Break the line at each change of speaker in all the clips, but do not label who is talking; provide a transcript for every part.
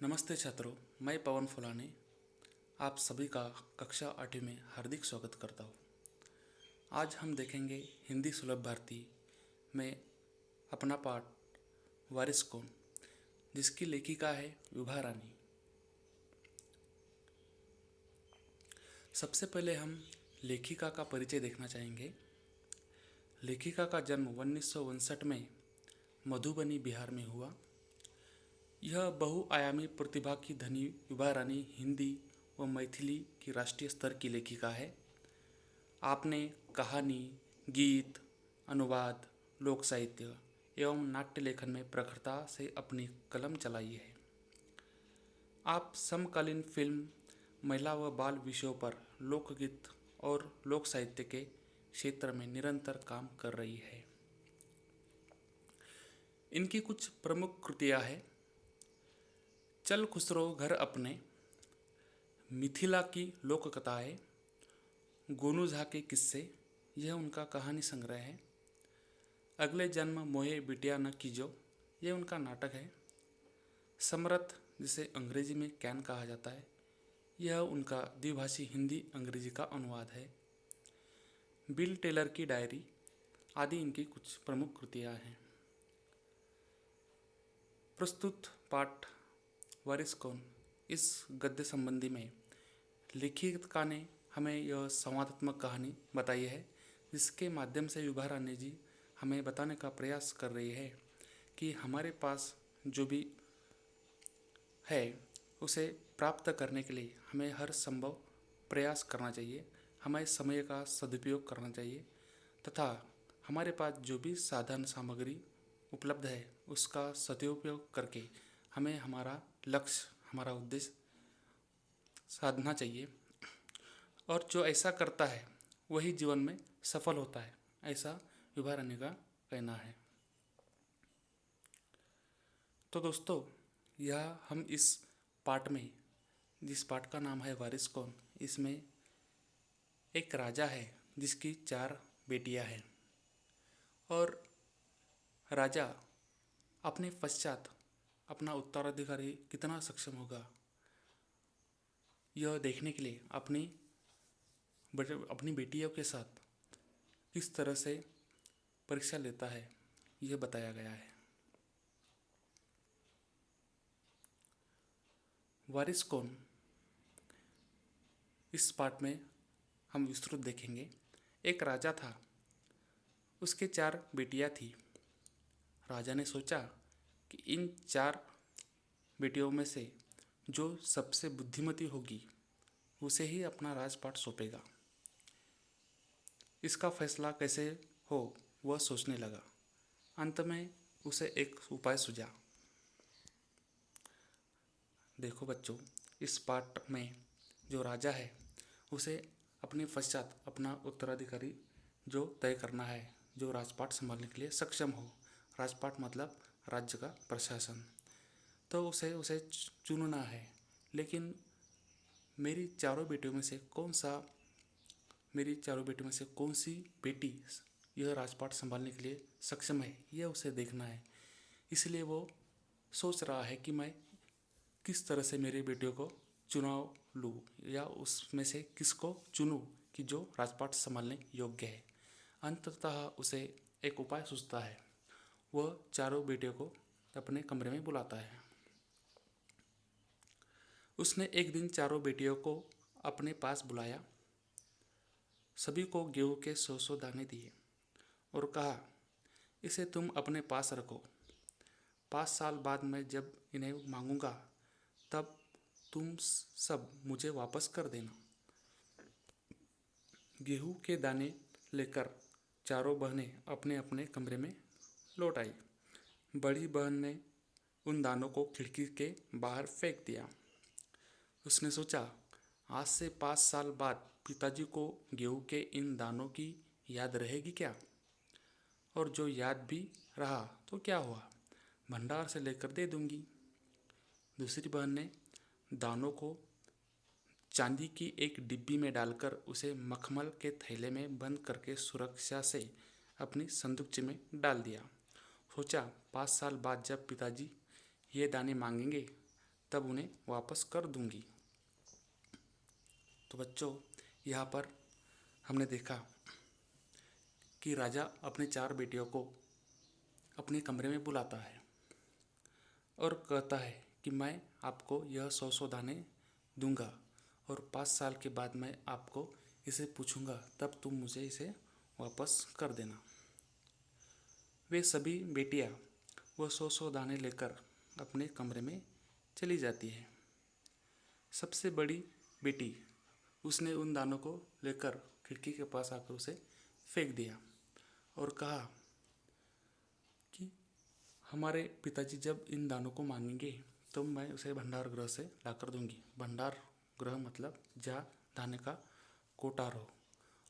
नमस्ते छात्रों, मैं पवन फुलाने आप सभी का कक्षा 8वीं में हार्दिक स्वागत करता हूँ। आज हम देखेंगे हिंदी सुलभ भारती में अपना पाठ वारिस कौन, जिसकी लेखिका है विभा रानी। सबसे पहले हम लेखिका का परिचय देखना चाहेंगे। लेखिका का जन्म 1959 में मधुबनी, बिहार में हुआ। यह बहुआयामी प्रतिभा की धनी विभा रानी हिंदी व मैथिली की राष्ट्रीय स्तर की लेखिका है। आपने कहानी, गीत, अनुवाद, लोक साहित्य एवं नाट्य लेखन में प्रखरता से अपनी कलम चलाई है। आप समकालीन फिल्म, महिला व बाल विषयों पर लोकगीत और लोक साहित्य के क्षेत्र में निरंतर काम कर रही है। इनकी कुछ प्रमुख कृतियाँ हैं: चल खुसरो घर अपने, मिथिला की लोक कथाएँ, गोनू झा के किस्से, यह उनका कहानी संग्रह है। अगले जन्म मोहे बिटिया न कीजो, ये उनका नाटक है। समरथ, जिसे अंग्रेजी में कैन कहा जाता है, यह उनका द्विभाषी हिंदी अंग्रेजी का अनुवाद है। बिल टेलर की डायरी आदि इनकी कुछ प्रमुख कृतियाँ हैं। प्रस्तुत पाठ वारिस कौन, इस गद्य संबंधी में लेखिका ने हमें यह संवादात्मक कहानी बताई है, जिसके माध्यम से विभा रानी जी हमें बताने का प्रयास कर रही है कि हमारे पास जो भी है उसे प्राप्त करने के लिए हमें हर संभव प्रयास करना चाहिए, हमें समय का सदुपयोग करना चाहिए तथा हमारे पास जो भी साधन सामग्री उपलब्ध है उसका सदुपयोग करके हमें हमारा लक्ष्य, हमारा उद्देश्य साधना चाहिए। और जो ऐसा करता है वही जीवन में सफल होता है, ऐसा विभा रानी का कहना है। तो दोस्तों, यह हम इस पाठ में, जिस पाठ का नाम है वारिस कौन, इसमें एक राजा है जिसकी 4 बेटियां हैं और राजा अपने पश्चात अपना उत्तराधिकारी कितना सक्षम होगा, यह देखने के लिए अपनी बेटियों के साथ किस तरह से परीक्षा लेता है, यह बताया गया है। वारिस कौन, इस पाठ में हम विस्तृत देखेंगे। एक राजा था, उसके 4 बेटियां थी। राजा ने सोचा कि इन 4 बेटियों में से जो सबसे बुद्धिमती होगी उसे ही अपना राजपाट सौंपेगा। इसका फैसला कैसे हो वह सोचने लगा। अंत में उसे एक उपाय सूझा। देखो बच्चों, इस पाठ में जो राजा है उसे अपने पश्चात अपना उत्तराधिकारी जो तय करना है, जो राजपाट संभालने के लिए सक्षम हो, राजपाट मतलब राज्य का प्रशासन, तो उसे उसे चुनना है। लेकिन मेरी चारों बेटियों में से कौन सी बेटी यह राजपाट संभालने के लिए सक्षम है, यह उसे देखना है। इसलिए वो सोच रहा है कि मैं किस तरह से मेरी बेटियों को चुनाव लूँ या उसमें से किसको चुनूँ कि जो राजपाट संभालने योग्य है। अंततः उसे एक उपाय सूझता है। वह चारों बेटियों को अपने कमरे में बुलाता है। उसने एक दिन चारों बेटियों को अपने पास बुलाया, सभी को गेहूं के 100-100 दाने दिए और कहा, इसे तुम अपने पास रखो। 5 साल बाद मैं जब इन्हें मांगूंगा तब तुम सब मुझे वापस कर देना। गेहूं के दाने लेकर चारों बहनें अपने अपने कमरे में लौट आई। बड़ी बहन ने उन दानों को खिड़की के बाहर फेंक दिया। उसने सोचा, आज से 5 साल बाद पिताजी को गेहूं के इन दानों की याद रहेगी क्या? और जो याद भी रहा तो क्या हुआ, भंडार से लेकर दे दूंगी। दूसरी बहन ने दानों को चांदी की एक डिब्बी में डालकर उसे मखमल के थैले में बंद करके सुरक्षा से अपनी संदूकची में डाल दिया। सोचा, 5 साल बाद जब पिताजी ये दाने मांगेंगे तब उन्हें वापस कर दूंगी। तो बच्चों, यहाँ पर हमने देखा कि राजा अपने 4 बेटियों को अपने कमरे में बुलाता है और कहता है कि मैं आपको यह 100 दाने दूंगा और 5 साल के बाद मैं आपको इसे पूछूंगा, तब तुम मुझे इसे वापस कर देना। वे सभी बेटियां वो 100 दाने लेकर अपने कमरे में चली जाती है। सबसे बड़ी बेटी उसने उन दानों को लेकर खिड़की के पास आकर उसे फेंक दिया और कहा कि हमारे पिताजी जब इन दानों को मांगेंगे तो मैं उसे भंडार गृह से लाकर दूंगी। भंडार गृह मतलब जहाँ दाने का कोठार हो।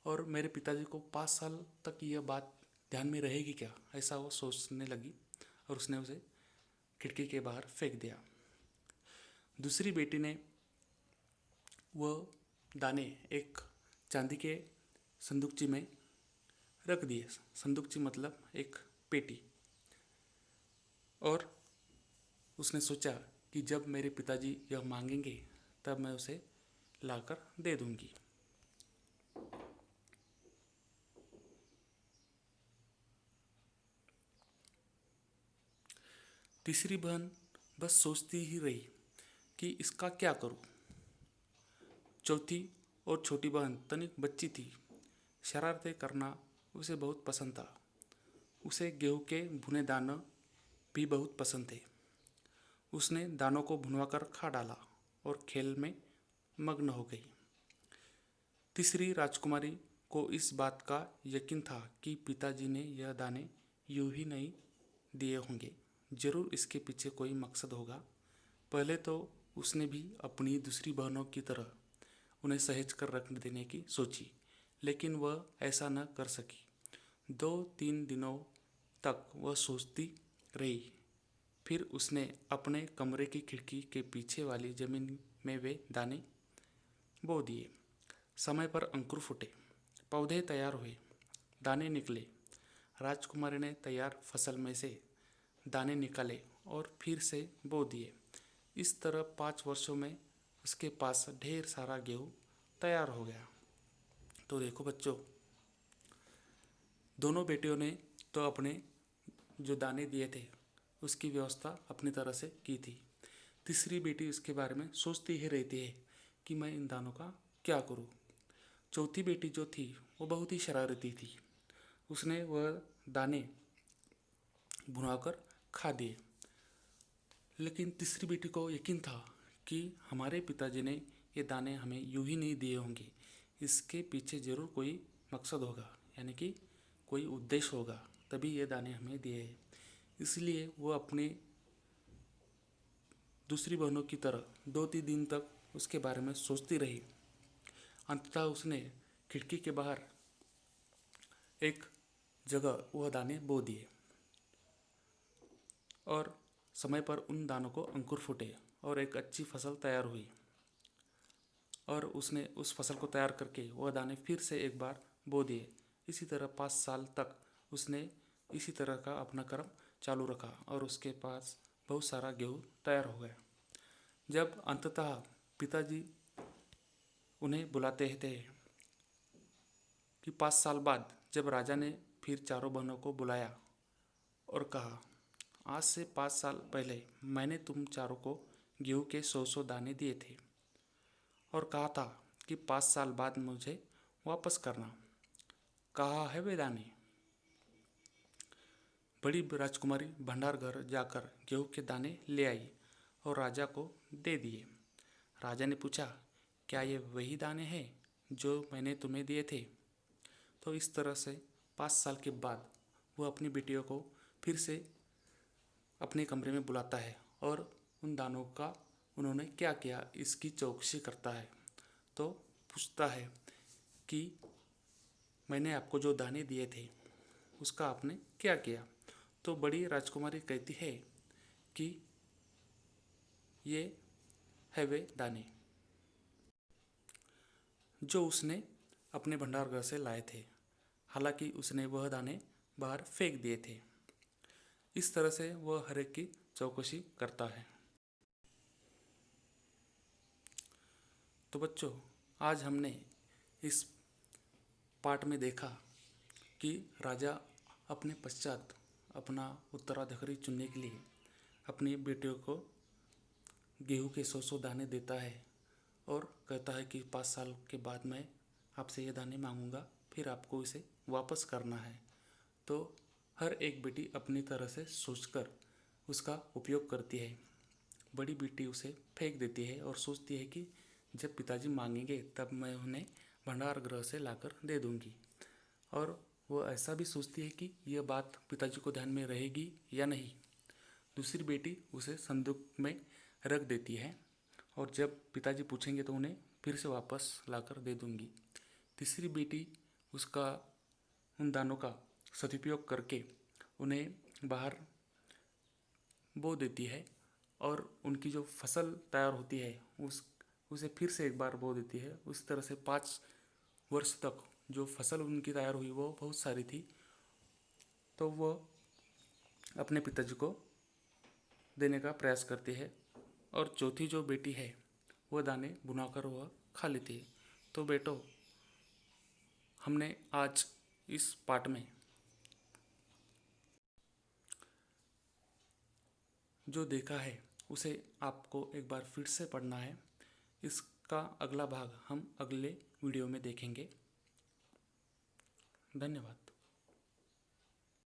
और मेरे पिताजी को 5 साल तक यह बात ध्यान में रहेगी क्या, ऐसा वो सोचने लगी और उसने उसे खिड़की के बाहर फेंक दिया। दूसरी बेटी ने वह दाने एक चांदी के संदूकची में रख दिए। संदूकची मतलब एक पेटी। और उसने सोचा कि जब मेरे पिताजी यह मांगेंगे तब मैं उसे लाकर दे दूंगी। तीसरी बहन बस सोचती ही रही कि इसका क्या करूं। चौथी और छोटी बहन तनिक बच्ची थी। शरारतें करना उसे बहुत पसंद था। उसे गेहूं के भुने दाने भी बहुत पसंद थे। उसने दानों को भुनवाकर खा डाला और खेल में मग्न हो गई। तीसरी राजकुमारी को इस बात का यकीन था कि पिताजी ने यह दाने यूं ही नहीं दिए होंगे, जरूर इसके पीछे कोई मकसद होगा। पहले तो उसने भी अपनी दूसरी बहनों की तरह उन्हें सहेज कर रख देने की सोची, लेकिन वह ऐसा न कर सकी। 2-3 दिनों तक वह सोचती रही। फिर उसने अपने कमरे की खिड़की के पीछे वाली जमीन में वे दाने बो दिए। समय पर अंकुर फूटे, पौधे तैयार हुए, दाने निकले। राजकुमारी ने तैयार फसल में से दाने निकाले और फिर से बो दिए। इस तरह 5 वर्षों में उसके पास ढेर सारा गेहूँ तैयार हो गया। तो देखो बच्चों, दोनों बेटियों ने तो अपने जो दाने दिए थे उसकी व्यवस्था अपनी तरह से की थी। तीसरी बेटी उसके बारे में सोचती ही रहती है कि मैं इन दानों का क्या करूं। चौथी बेटी जो थी वो बहुत ही शरारती थी। उसने वह दाने भुनाकर खा दिए। लेकिन तीसरी बेटी को यकीन था कि हमारे पिताजी ने ये दाने हमें यूं ही नहीं दिए होंगे, इसके पीछे ज़रूर कोई मकसद होगा, यानी कि कोई उद्देश्य होगा, तभी ये दाने हमें दिए हैं। इसलिए वो अपने दूसरी बहनों की तरह 2-3 दिन तक उसके बारे में सोचती रही। अंततः उसने खिड़की के बाहर एक जगह वह दाने बो दिए और समय पर उन दानों को अंकुर फूटे और एक अच्छी फसल तैयार हुई। और उसने उस फसल को तैयार करके वह दाने फिर से एक बार बो दिए। इसी तरह 5 साल तक उसने इसी तरह का अपना कर्म चालू रखा और उसके पास बहुत सारा गेहूँ तैयार हो गया। जब अंततः पिताजी उन्हें बुलाते थे कि 5 साल बाद जब राजा ने फिर चारों बहनों को बुलाया और कहा, आज से 5 साल पहले मैंने तुम चारों को गेहूँ के 100 दाने दिए थे और कहा था कि 5 साल बाद मुझे वापस करना। कहाँ है वे दाने? बड़ी राजकुमारी भंडार घर जाकर गेहूँ के दाने ले आई और राजा को दे दिए। राजा ने पूछा, क्या ये वही दाने हैं जो मैंने तुम्हें दिए थे? तो इस तरह से 5 साल के बाद वो अपनी बेटियों को फिर से अपने कमरे में बुलाता है और उन दानों का उन्होंने क्या किया इसकी चौकसी करता है। तो पूछता है कि मैंने आपको जो दाने दिए थे उसका आपने क्या किया? तो बड़ी राजकुमारी कहती है कि ये है वे दाने जो उसने अपने भंडार घर से लाए थे। हालांकि उसने वह दाने बाहर फेंक दिए थे। इस तरह से वह हर एक की चौकसी करता है। तो बच्चों, आज हमने इस पाठ में देखा कि राजा अपने पश्चात अपना उत्तराधिकारी चुनने के लिए अपनी बेटियों को गेहूं के 100 दाने देता है और कहता है कि 5 साल के बाद मैं आपसे ये दाने मांगूंगा, फिर आपको इसे वापस करना है। तो हर एक बेटी अपनी तरह से सोचकर उसका उपयोग करती है। बड़ी बेटी उसे फेंक देती है और सोचती है कि जब पिताजी मांगेंगे तब मैं उन्हें भंडार गृह से लाकर दे दूंगी, और वो ऐसा भी सोचती है कि यह बात पिताजी को ध्यान में रहेगी या नहीं। दूसरी बेटी उसे संदूक में रख देती है और जब पिताजी पूछेंगे तो उन्हें फिर से वापस लाकर दे दूंगी। तीसरी बेटी उसका उन दानों का सदुपयोग करके उन्हें बाहर बो देती है और उनकी जो फसल तैयार होती है उसे फिर से एक बार बो देती है। उस तरह से 5 वर्ष तक जो फसल उनकी तैयार हुई वो बहुत सारी थी, तो वो अपने पिताजी को देने का प्रयास करती है। और चौथी जो बेटी है वह दाने बुनाकर वह खा लेती है। तो बेटो, हमने आज इस पाठ में जो देखा है उसे आपको एक बार फिर से पढ़ना है। इसका अगला भाग हम अगले वीडियो में देखेंगे। धन्यवाद।